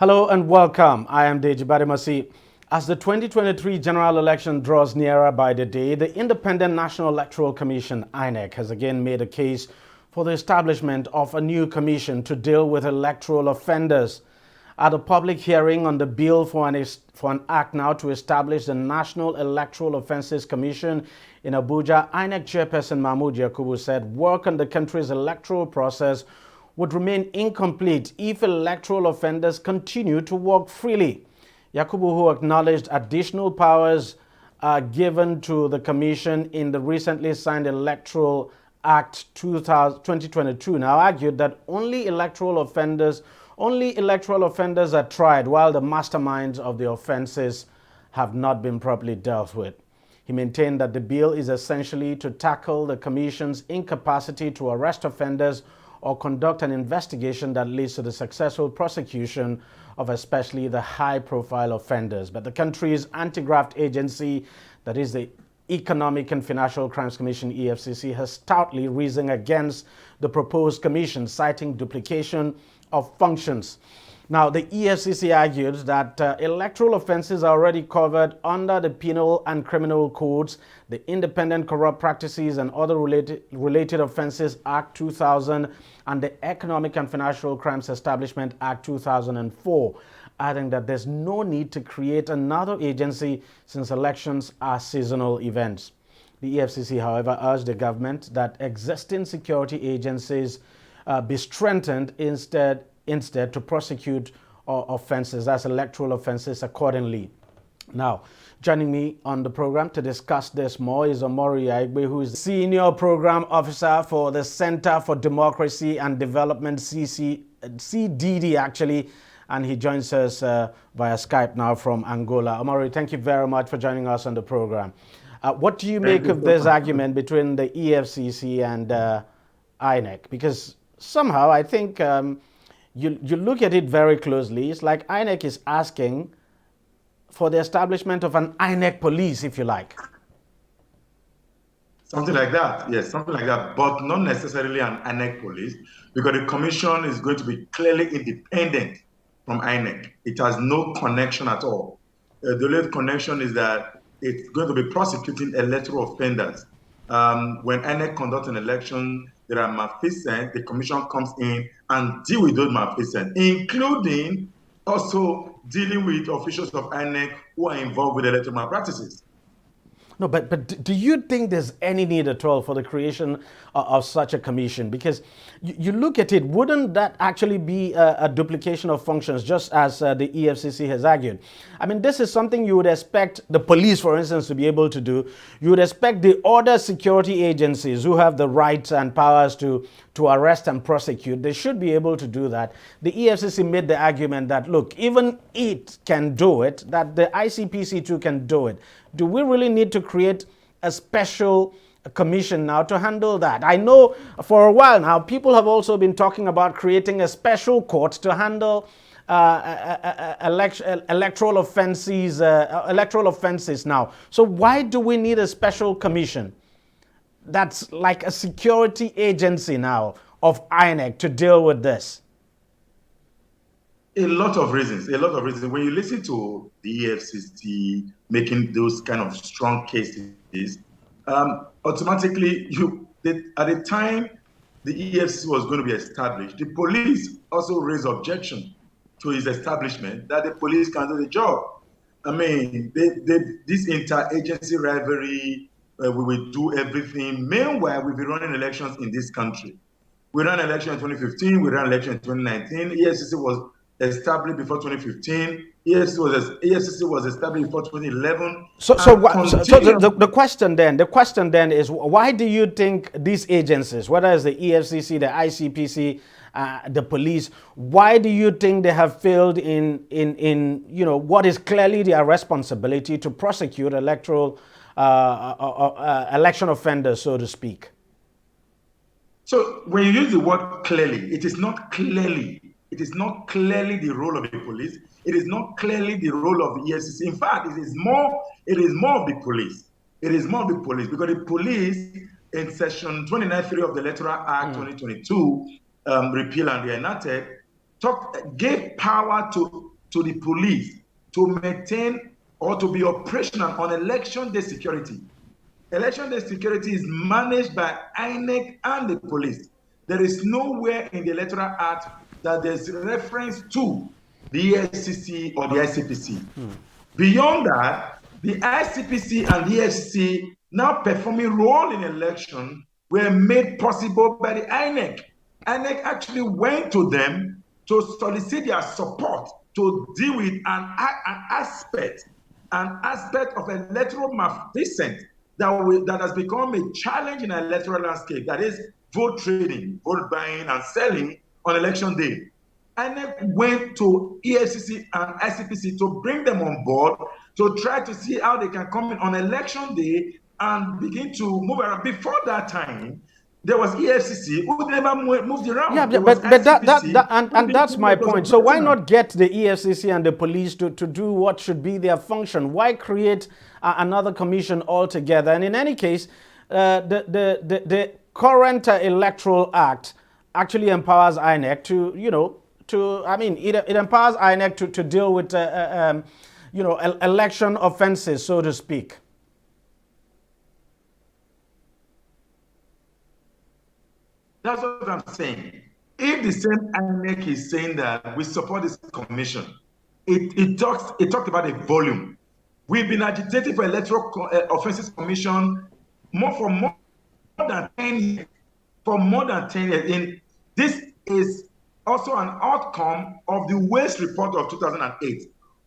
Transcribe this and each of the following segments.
Hello and welcome. I am DEJI360. As the 2023 general election draws nearer by the day, the Independent National Electoral Commission, INEC, has again made a case for the establishment of a new commission to deal with electoral offenders. At a public hearing on the bill for an act now to establish the National Electoral Offences Commission in Abuja, INEC chairperson Mahmood Yakubu said work on the country's electoral process would remain incomplete if electoral offenders continue to work freely. Yakubu, who acknowledged additional powers given to the Commission in the recently signed Electoral Act 2022, now argued that only electoral offenders are tried, while the masterminds of the offences have not been properly dealt with. He maintained that the bill is essentially to tackle the Commission's incapacity to arrest offenders or conduct an investigation that leads to the successful prosecution of especially the high-profile offenders. But the country's anti-graft agency, that is the Economic and Financial Crimes Commission, EFCC, has stoutly reasoned against the proposed commission, citing duplication of functions. Now, the EFCC argued that electoral offences are already covered under the Penal and Criminal Codes, the Independent Corrupt Practices and Other Related Offences Act 2000, and the Economic and Financial Crimes Establishment Act 2004, adding that there's no need to create another agency since elections are seasonal events. The EFCC, however, urged the government that existing security agencies be strengthened instead to prosecute offences, as electoral offences, accordingly. Now, joining me on the program to discuss this more is Omori Aigbe, who is Senior Program Officer for the Center for Democracy and Development, CDD actually, and he joins us via Skype now from Angola. Omori, thank you very much for joining us on the program. What do you make of this argument between the EFCC and INEC? Because somehow I think you look at it very closely, it's like INEC is asking for the establishment of an INEC police, if you like. Something like that, yes, something like that, but not necessarily an INEC police, because the commission is going to be clearly independent from INEC. It has no connection at all. The only connection is that it's going to be prosecuting electoral offenders. When INEC conducts an election, there are malfeasance, the commission comes in and deal with those malfeasance, including also dealing with officials of INEC who are involved with electoral malpractices. No, but do you think there's any need at all for the creation of such a commission? Because you look at it, wouldn't that actually be a duplication of functions, just as the EFCC has argued? I mean, this is something you would expect the police, for instance, to be able to do. You would expect the other security agencies who have the rights and powers to arrest and prosecute, they should be able to do that. The EFCC made the argument that, look, even it can do it, that the ICPC too can do it. Do we really need to create a special commission now to handle that? I know for a while now, people have also been talking about creating a special court to handle electoral offences now. So why do we need a special commission that's like a security agency now of INEC to deal with this? A lot of reasons. When you listen to the EFCC making those kind of strong cases, automatically, at the time the EFCC was going to be established, the police also raised objection to its establishment that the police can do the job. I mean, this interagency rivalry, we will do everything. Meanwhile, we've been running elections in this country. We ran election in 2015, we ran election in 2019. EFCC was established before 2015. EFCC was established before 2011. So the question then is, why do you think these agencies, whether it's the EFCC, the ICPC, the police, why do you think they have failed in what is clearly their responsibility to prosecute election offenders, so to speak? So when you use the word clearly, it is not clearly the role of the police. It is not clearly the role of the EFCC. In fact, it is more of the police. It is more of the police, because the police in section 29.3 of the Electoral Act 2022, repeal and re-enacted, gave power to to the police to maintain or to be operational on election day security. Election day security is managed by INEC and the police. There is nowhere in the Electoral Act that there's reference to the EFCC or the ICPC. Beyond that, the ICPC and the EFCC now performing role in election were made possible by the INEC. INEC actually went to them to solicit their support to deal with an aspect of electoral malfeasance that has become a challenge in the electoral landscape, that is vote trading, vote buying and selling on election day. INEC went to EFCC and ICPC to bring them on board to try to see how they can come in on election day and begin to move around. Before that time, there was EFCC who never moved around. Yeah, but that's my point. So why not get the EFCC and the police to do what should be their function? Why create another commission altogether? And in any case, the current Electoral Act actually empowers INEC to, it empowers INEC to deal with, election offenses, so to speak. That's what I'm saying. If the same INEC is saying that we support this commission, it talked about a volume. We've been agitating for Electoral Offences Commission for more than 10 years. For more than 10 years. This is also an outcome of the Waste Report of 2008.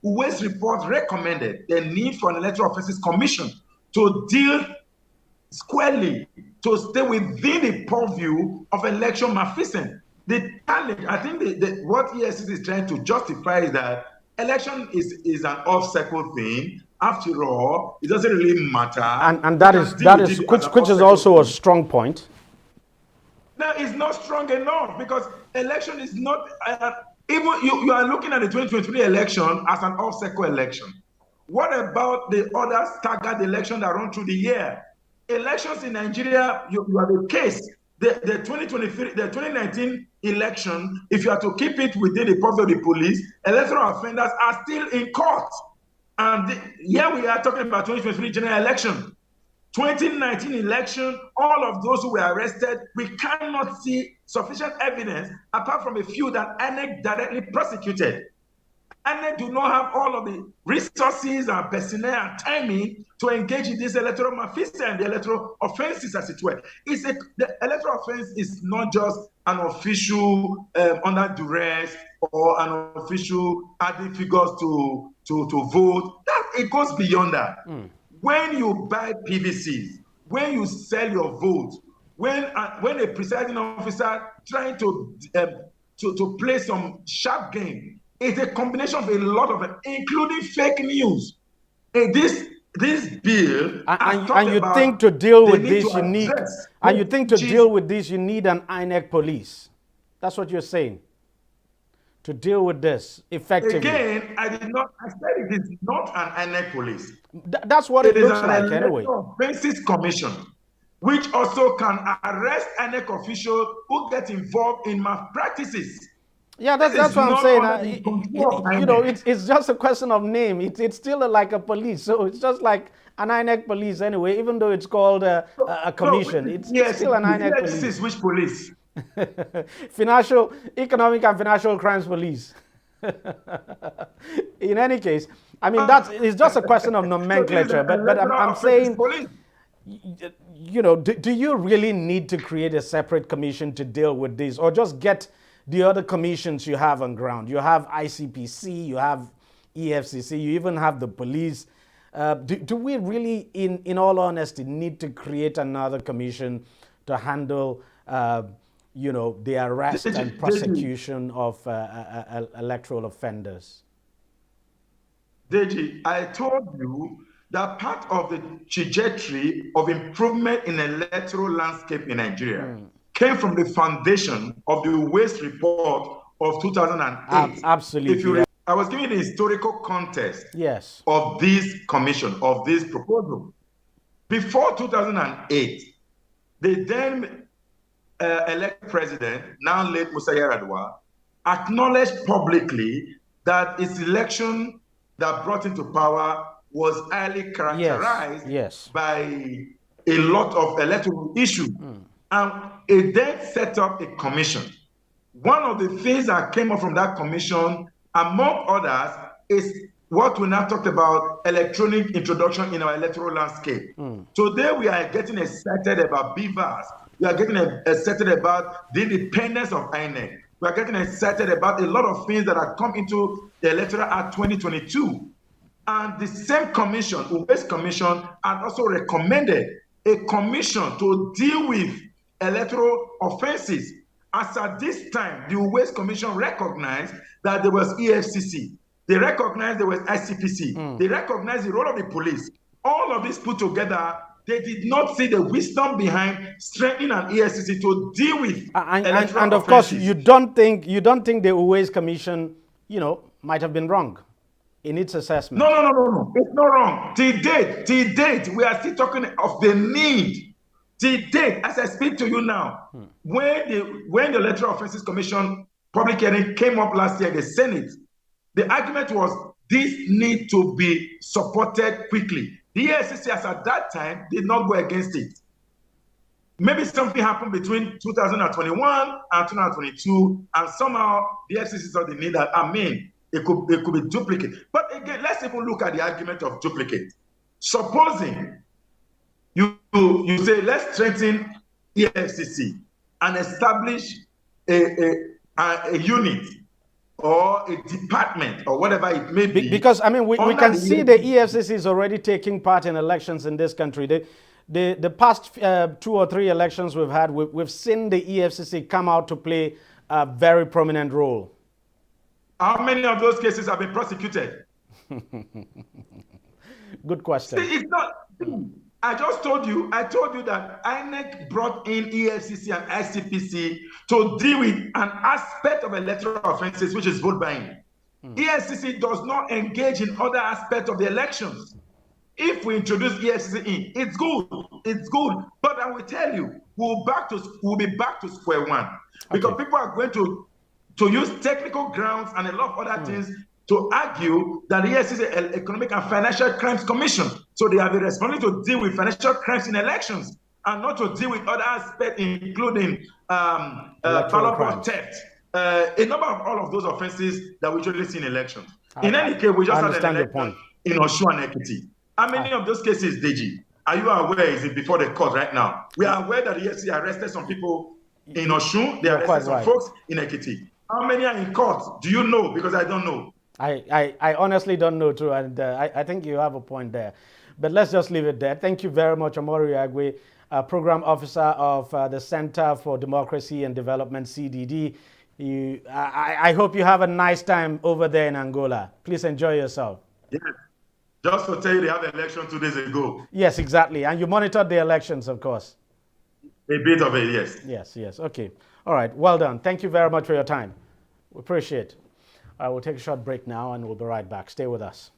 The Waste Report recommended the need for an Electoral Offences Commission to deal squarely, to stay within the purview of election malfeasance. The challenge, I think what EFCC is trying to justify is that election is an off-cycle thing. After all, it doesn't really matter. And which is also a strong point. No, it's not strong enough because election is not, even you are looking at the 2023 election as an off-cycle election. What about the other staggered election that run through the year? Elections in Nigeria, you have a case. The 2019 election, if you are to keep it within the purview of the police, electoral offenders are still in court. And here we are talking about 2023 general election. 2019 election, all of those who were arrested, we cannot see sufficient evidence apart from a few that INEC directly prosecuted. INEC do not have all of the resources and personnel and timing to engage in this electoral malfeasance and the electoral offenses, as it were. The electoral offense is not just an official under duress or an official adding figures to vote. It goes beyond that. When you buy PVCs, when you sell your vote, when a presiding officer trying to play some sharp game, it's a combination of a lot of them, including fake news. And this bill, and you think to deal with this, you need, and you think to deal with this, you need an INEC police. That's what you're saying. To deal with this effectively. Again, I said it is not an INEC police. That's what it looks like anyway. It is an Offences Commission, which also can arrest INEC officials who get involved in malpractices. Yeah, that's what I'm saying. It's just a question of name. It's still like a police. So it's just like an INEC police anyway, even though it's called a commission. It's still an INEC police. This is which police? Economic and Financial Crimes Police. In any case, I mean, it's just a question of nomenclature. But I'm saying, do you really need to create a separate commission to deal with this, or just get the other commissions you have on ground? You have ICPC, you have EFCC, you even have the police. Do we really, in all honesty, need to create another commission to handle, the arrest and prosecution of electoral offenders? DEJI, I told you that part of the trajectory of improvement in the electoral landscape in Nigeria came from the foundation of the Waste Report of 2008. Absolutely. I was giving the historical context of this commission, of this proposal. Before 2008, the then elected president, now late Musa Yar'Adua, acknowledged publicly that its election that brought into power was highly characterized by a lot of electoral issues. And it then set up a commission. One of the things that came up from that commission, among others, is what we now talked about, electronic introduction in our electoral landscape. Today, we are getting excited about BVAS. We are getting excited about the independence of INEC. We are getting excited about a lot of things that have come into the Electoral Act 2022. And the same commission, Uwais Commission, had also recommended a commission to deal with electoral offenses. As at this time, the Uwais Commission recognized that there was EFCC. They recognized there was ICPC. They recognized the role of the police. All of this put together, they did not see the wisdom behind strengthening an EFCC to deal with electoral and of offenses. course, you don't think the Uwais Commission, might have been wrong in its assessment. No. It's not wrong. Till date, we are still talking of the need. Till date, as I speak to you now, when the Electoral Offences Commission public hearing came up last year in the Senate, the argument was this need to be supported quickly. The EFCC, as at that time, did not go against it. Maybe something happened between 2021 and 2022, and somehow the EFCC saw the need that, it could be duplicate. But again, let's even look at the argument of duplicate. Supposing you say, let's strengthen EFCC and establish a unit or a department or whatever it may be. Because, we can see the EFCC is already taking part in elections in this country. The past 2 or 3 elections we've had, we've seen the EFCC come out to play a very prominent role. How many of those cases have been prosecuted? Good question. See, it's not. I told you that INEC brought in EFCC and ICPC to deal with an aspect of electoral offenses, which is vote buying. EFCC does not engage in other aspects of the elections. If we introduce EFCC in, it's good. But I will tell you, we'll be back to square one, because people are going to use technical grounds and a lot of other things to argue that the EFCC is an Economic and Financial Crimes Commission. So they have a responsibility to deal with financial crimes in elections and not to deal with other aspects, including ballot theft, a number of all of those offenses that we usually see in elections. In any case, we just had an election in Osun and Ekiti. How many of those cases, DEJI, are you aware is it before the court right now? We are aware that the EFCC arrested some people in Osun, they arrested some folks in Ekiti. How many are in court? Do you know? Because I don't know. I honestly don't know too, and I think you have a point there. But let's just leave it there. Thank you very much, Omori Agwe, Program Officer of the Center for Democracy and Development, CDD. I hope you have a nice time over there in Angola. Please enjoy yourself. Yes. Just to tell you, they had an election 2 days ago. Yes, exactly. And you monitored the elections, of course. A bit of it, yes. Yes. Okay. All right. Well done. Thank you very much for your time. We appreciate it. We'll take a short break now and we'll be right back. Stay with us.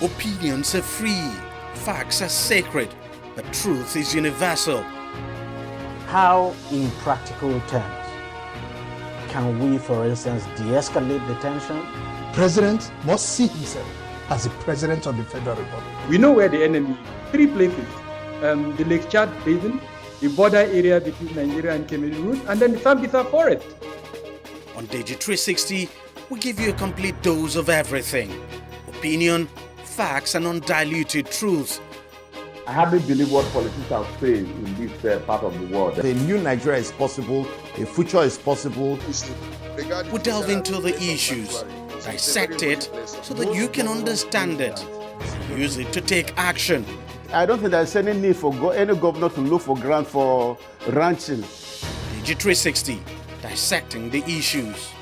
Opinions are free, facts are sacred, but truth is universal. How, in practical terms, can we, for instance, de-escalate the tension? President must see himself as the President of the Federal Republic. We know where the enemy is. 3 places. The Lake Chad Basin, the border area between Nigeria and Cameroon, and then the Sambisa Forest. On DEJI360, we give you a complete dose of everything. Opinion, facts, and undiluted truth. I hardly believe what politicians are saying in this part of the world. A new Nigeria is possible, a future is possible. We delve into the issues, dissect it so that you can understand it, use it to take action. I don't think there's any need for any governor to look for grant for ranching. DEJI360, dissecting the issues.